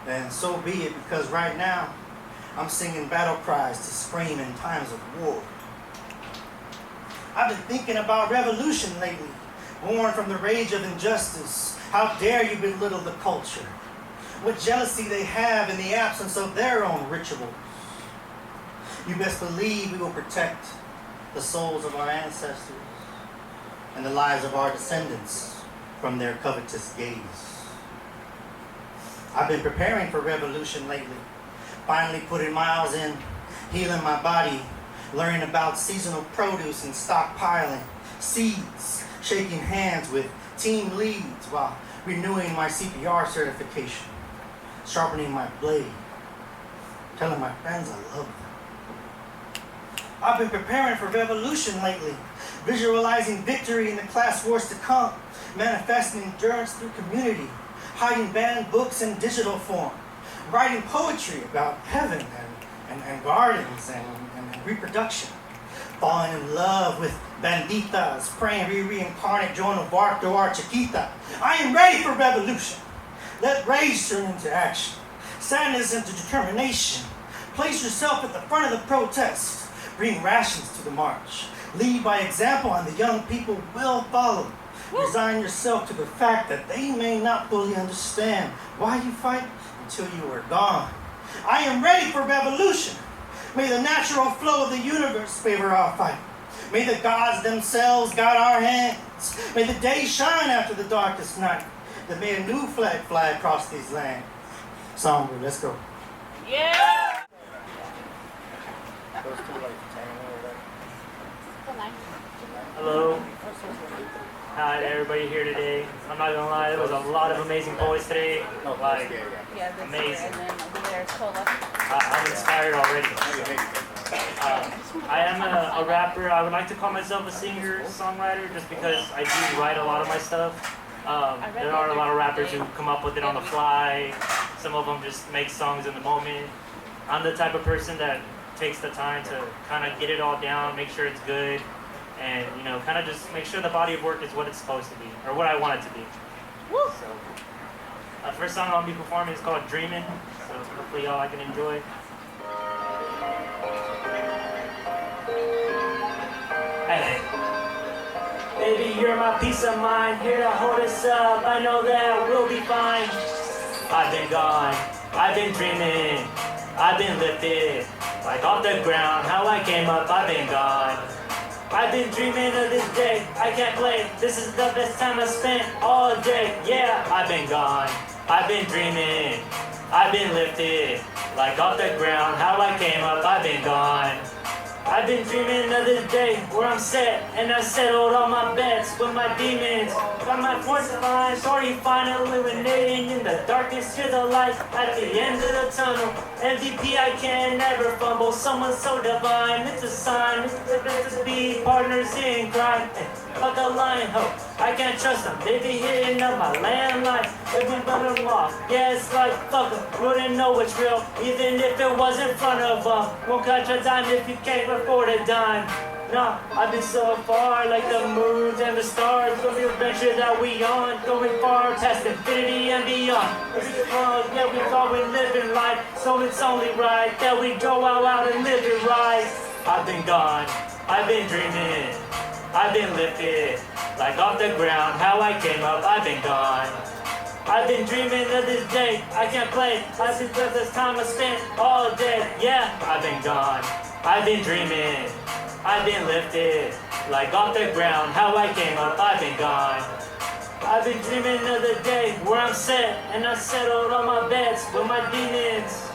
then so be it, because right now I'm singing battle cries to scream in times of war. I've been thinking about revolution lately, born from the rage of injustice. How dare you belittle the culture? What jealousy they have in the absence of their own rituals. You best believe we will protect the souls of our ancestors and the lives of our descendants from their covetous gaze. I've been preparing for revolution lately, finally putting miles in, healing my body, learning about seasonal produce and stockpiling, seeds, shaking hands with team leads while renewing my CPR certification, sharpening my blade, telling my friends I love them. I've been preparing for revolution lately, visualizing victory in the class wars to come, manifesting endurance through community, hiding banned books in digital form, writing poetry about heaven and gardens and reproduction, falling in love with banditas, praying reincarnate Joan of Arc or Chiquita. I am ready for revolution. Let rage turn into action, sadness into determination. Place yourself at the front of the protest. Bring rations to the march. Lead by example and the young people will follow. Resign yourself to the fact that they may not fully understand why you fight until you are gone. I am ready for revolution. May the natural flow of the universe favor our fight. May the gods themselves guide our hands. May the day shine after the darkest night. That may a new flag fly across these lands. Songwriter, let's go. Yeah! Hello. Hi to everybody here today. I'm not gonna lie, there was a lot of amazing poets today. Like, amazing. I'm inspired already. I am a rapper. I would like to call myself a singer, songwriter, just because I do write a lot of my stuff. There are a lot of rappers who come up with it on the fly. Some of them just make songs in the moment. I'm the type of person that takes the time to kind of get it all down, make sure it's good, and kind of just make sure the body of work is what it's supposed to be, or what I want it to be. So, first song I'll be performing is called Dreamin', so hopefully y'all can enjoy. Hey. Baby, you're my peace of mind, here to hold us up, I know that we'll be fine. I've been gone, I've been dreaming, I've been lifted, like off the ground, how I came up, I've been gone. I've been dreaming of this day, I can't play, this is the best time I spent all day. Yeah, I've been gone, I've been dreaming, I've been lifted, like off the ground, how I came up, I've been gone. I've been dreaming of this day where I'm set and I settled all my bets with my demons. Got my force line, sorry, finally illuminating in the darkness, hear the light at the end of the tunnel. MVP, I can never fumble, someone so divine, it's a sign, it's meant to be partners in crime. Fuck a lion, ho, I can't trust them, they be hitting up my landline, if we run them off, yeah, it's like fuck them, wouldn't know what's real, even if it was in front of them. Won't catch a dime if you can't afford a dime. Nah, I've been so far, like the moons and the stars. Gonna be a adventure that we on, going far past infinity and beyond. Yeah, we thought we living life, so it's only right that we go out and live it right. I've been gone, I've been dreaming, I've been lifted, like off the ground, how I came up, I've been gone. I've been dreaming of this day, I can't play, I've been just this time I spent all day. Yeah, I've been gone, I've been dreaming, I've been lifted, like off the ground, how I came up, I've been gone. I've been dreaming of the day where I'm set, and I settled all my bets with my demons.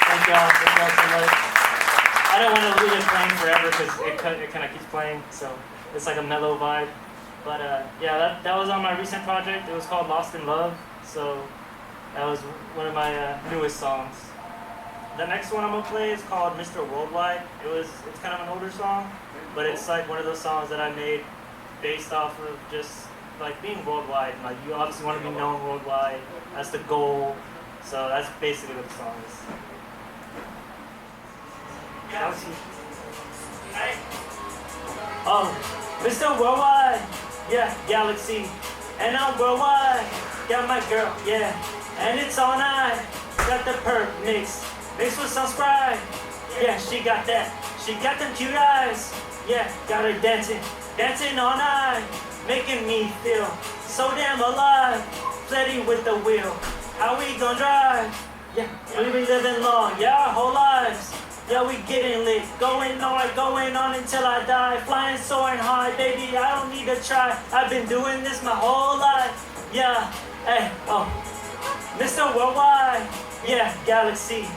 Thank y'all so much. I don't want to leave it playing forever because it kind of keeps playing, so it's like a mellow vibe. But yeah, that was on my recent project. It was called Lost in Love, so that was one of my newest songs. The next one I'm gonna play is called Mr. Worldwide. It's kind of an older song, but it's like one of those songs that I made based off of just like being worldwide. Like you obviously want to be known worldwide. That's the goal. So that's basically what the song is. Oh, Mr. Worldwide, yeah, Galaxy, and I'm worldwide. Got my girl, yeah, and it's all night. Got the perp mix with some Sprite. Yeah, she got that. She got them cute eyes. Yeah, got her dancing all night, making me feel so damn alive. Steady with the wheel. How we gon' drive? Yeah, we be living long, yeah, our whole lives. Yeah, we getting lit, going on until I die. Flying, soaring high, baby, I don't need to try. I've been doing this my whole life. Yeah, hey, oh, Mr. Worldwide, yeah, Galaxy,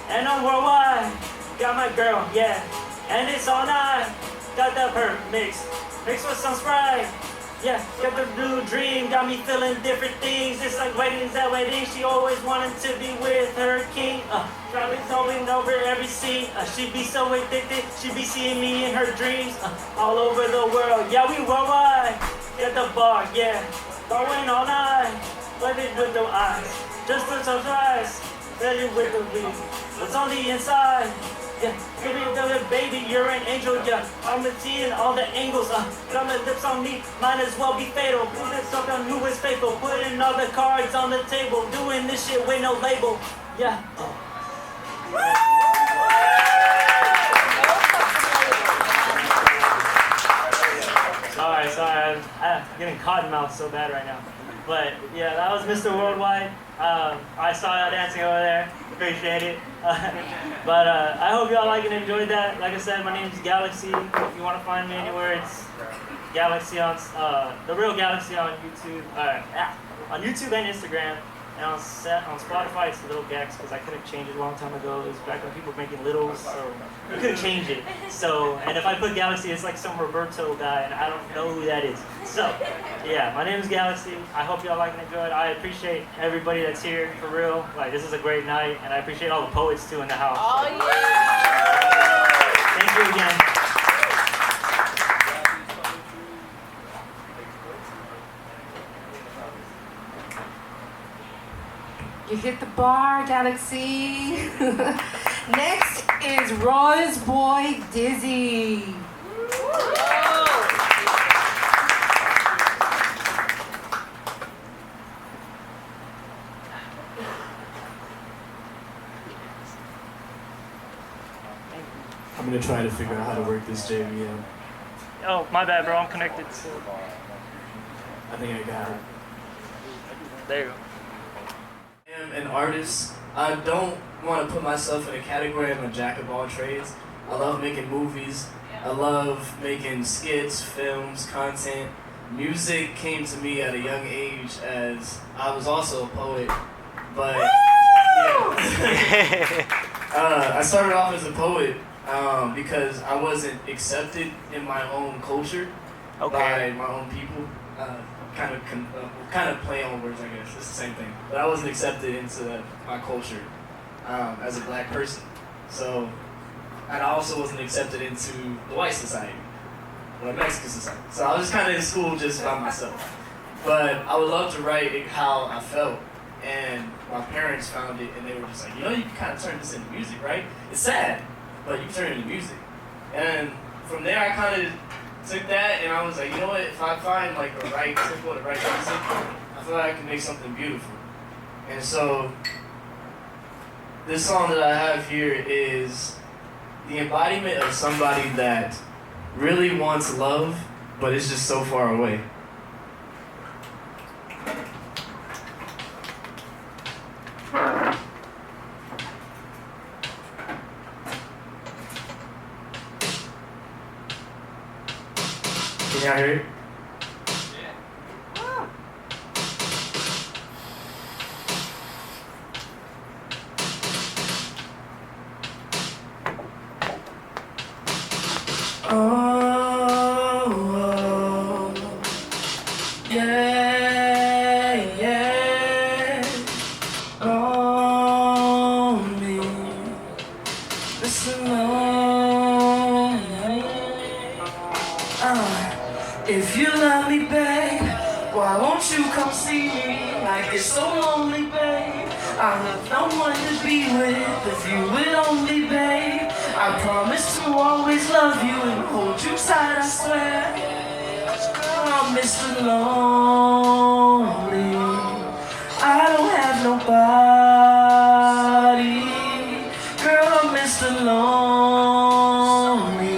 and I'm worldwide. Got my girl, yeah, and it's all night. Got that perp mix with some Sprite. Yeah, got the blue dream, got me feeling different things. It's like waiting, she always wanted to be with her king. Driving over every scene. She be so addicted, she be seeing me in her dreams. All over the world, yeah, we worldwide. At the bar, yeah, going all night. Flooded with the eyes, just for some eyes. Flooded with the beat, what's on the inside? Yeah, baby, you're an angel, yeah. I'm seeing all the angles, got my lips on me, might as well be fatal. Putting something who is faithful, putting all the cards on the table, doing this shit with no label, yeah. Sorry, I'm getting cotton mouth so bad right now. But yeah, that was Mr. Worldwide. I saw y'all dancing over there. Appreciate it. But I hope y'all like and enjoyed that. Like I said, my name is Galaxy. If you want to find me anywhere, it's Galaxy on the real Galaxy on YouTube. On YouTube and Instagram. And on Spotify, it's Little Gax because I couldn't change it a long time ago. It was back when people were making littles, so you couldn't change it. So, and if I put Galaxy, it's like some Roberto guy, and I don't know who that is. So, yeah, my name is Galaxy. I hope y'all like and enjoyed. I appreciate everybody that's here, for real. Like, this is a great night, and I appreciate all the poets, too, in the house. Oh, yeah! Thank you again. You hit the bar, Galaxy. Next is Roy's boy, Dizzy. I'm gonna try to figure out how to work this JVM. Oh, my bad, bro. I'm connected. I think I got it. There you go. I'm an artist. I don't want to put myself in a category of a jack of all trades. I love making movies. I love making skits, films, content. Music came to me at a young age as I was also a poet, but I started off as a poet because I wasn't accepted in my own culture by my own people. Kind of play on words, I guess. It's the same thing. But I wasn't accepted into my culture as a black person. So, and I also wasn't accepted into the white society or Mexican society. So I was kind of in school just by myself. But I would love to write how I felt. And my parents found it, and they were just like, you know, you can kind of turn this into music, right? It's sad, but you can turn it into music. And from there, I kind of took that, and I was like, you know what, if I find like the right tempo, the right music, I feel like I can make something beautiful. And so, this song that I have here is the embodiment of somebody that really wants love, but it's just so far away. Can y'all hear it? Oh, yeah, on me. If you love me, babe, why won't you come see me? Like it's so lonely, babe. I have no one to be with if you would only, babe. I promise to always love you and hold you tight, I swear. Girl, I'm Mr. Lonely. I don't have nobody. Girl, I'm Mr. Lonely.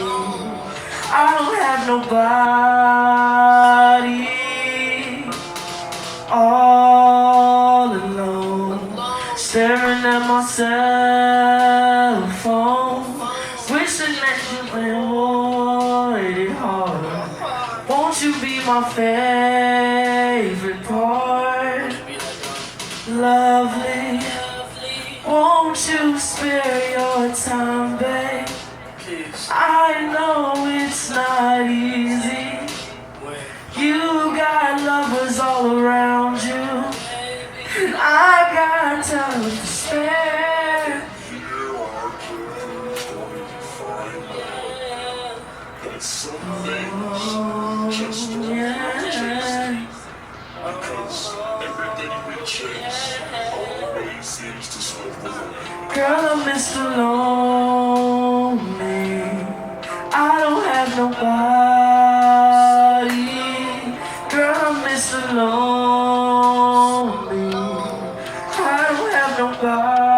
I don't have nobody. All alone, staring at my cell phone, wishing that you avoided harder. Won't you be my favorite part? Lovely, won't you spare your time, babe? I know it's not easy. You got lovers all around you, and I got time to spare. Girl, I'm Mr. Lonely. I don't have nobody. Girl, I'm Mr. Lonely. I don't have nobody.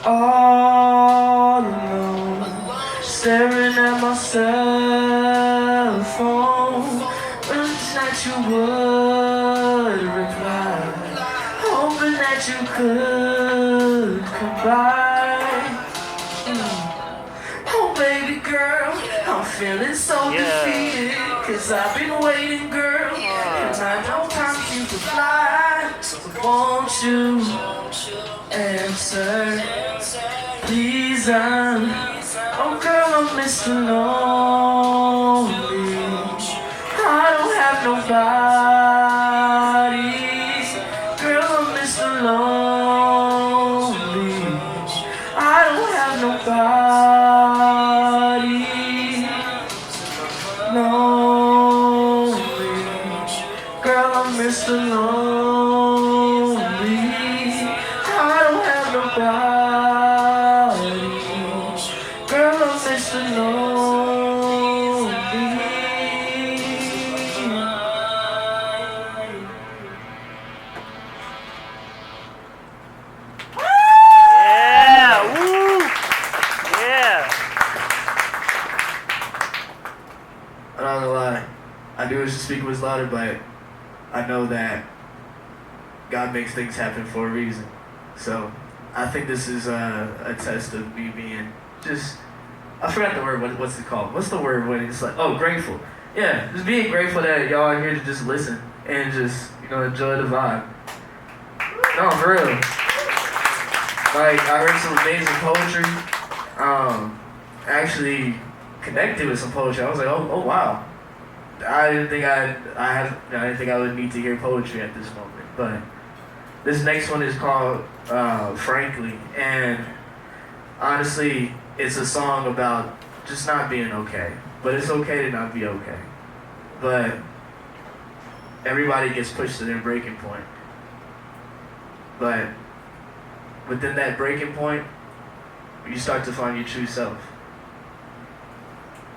All alone, staring at my cell phone, wishing that you would reply, hoping that you could come by. Oh baby girl, I'm feeling so defeated, cause I've been waiting, girl, and I know time seems to fly. So won't you answer, please? Oh girl, I'm Mr. Lonely. I don't have nobody. Girl, I'm Mr. Lonely. I don't have nobody. Lonely. Girl, I'm Mr. Lonely. I don't have nobody. Girl, I'm Mr. Lonely. Yeah, woo! Yeah. I'm not gonna lie, I do wish the speaker was louder, but I know that God makes things happen for a reason. So I think this is a test of me being just, I forgot the word, what's it called? What's the word when it's like, oh, grateful. Yeah, just being grateful that y'all are here to just listen and just, enjoy the vibe. No, for real. Like, I heard some amazing poetry. Actually connected with some poetry. I was like, oh wow. I didn't think I didn't think I would need to hear poetry at this moment. But this next one is called Frankly, and honestly, it's a song about just not being okay. But it's okay to not be okay. But everybody gets pushed to their breaking point. But within that breaking point, you start to find your true self.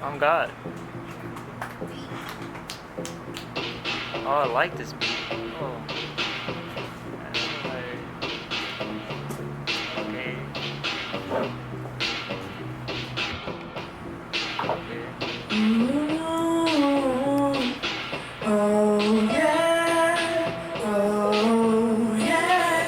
On God. Oh, I like this beat. Oh. Okay. Oh yeah, oh yeah,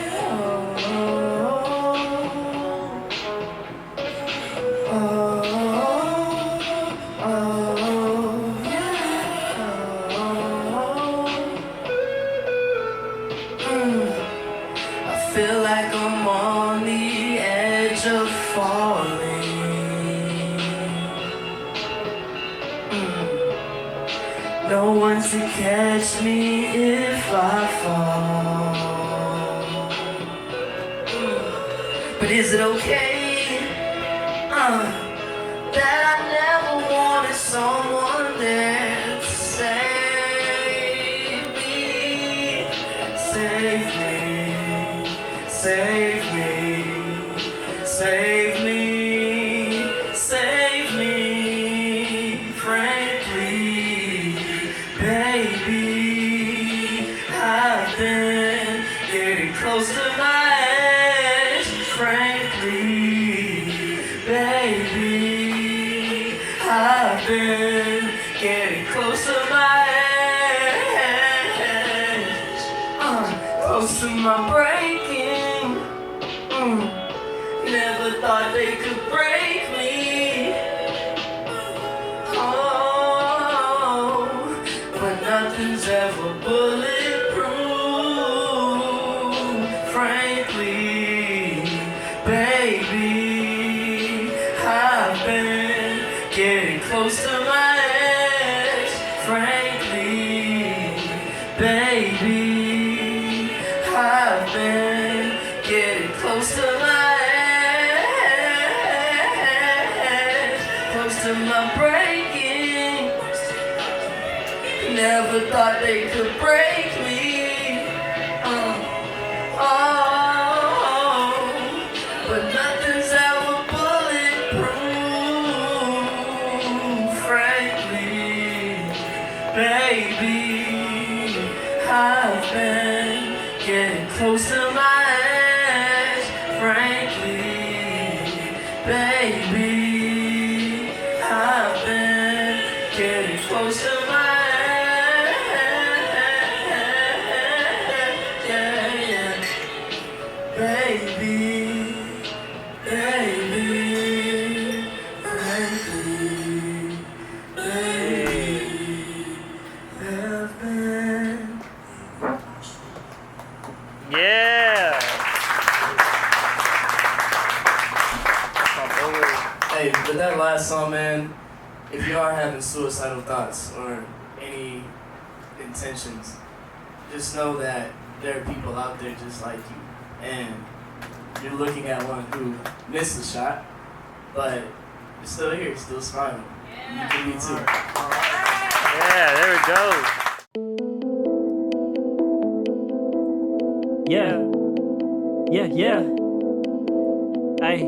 I feel like I'm on the edge of falling. No one to catch me if I fall. But is it okay that I someone there to save me, save me, save me, save me, save me. Frankly, baby, I've been getting close to my edge. Frankly, baby, I've been getting close to my edge. Close to my breaking. Never thought they could break me. Oh, but nothing's ever bulletproof. Frankly, baby, I've been getting close to my edge. Frankly, baby, I've been getting close to my edge, close to my breaking. Never thought they could break me. Oh, but nothing's ever bulletproof. Frankly, baby, I've been getting close to my edge. Frankly, baby, I've been getting close to my edge. Yeah, yeah. Baby, baby, frankly, baby, have been. Yeah. Hey, but that last song, man, if you are having suicidal thoughts or any intentions, just know that there are people out there just like you. And you're looking at one who missed a shot, but you're still here, still smiling. You can be too. Yeah, there we go. Yeah. Yeah, yeah. Hey.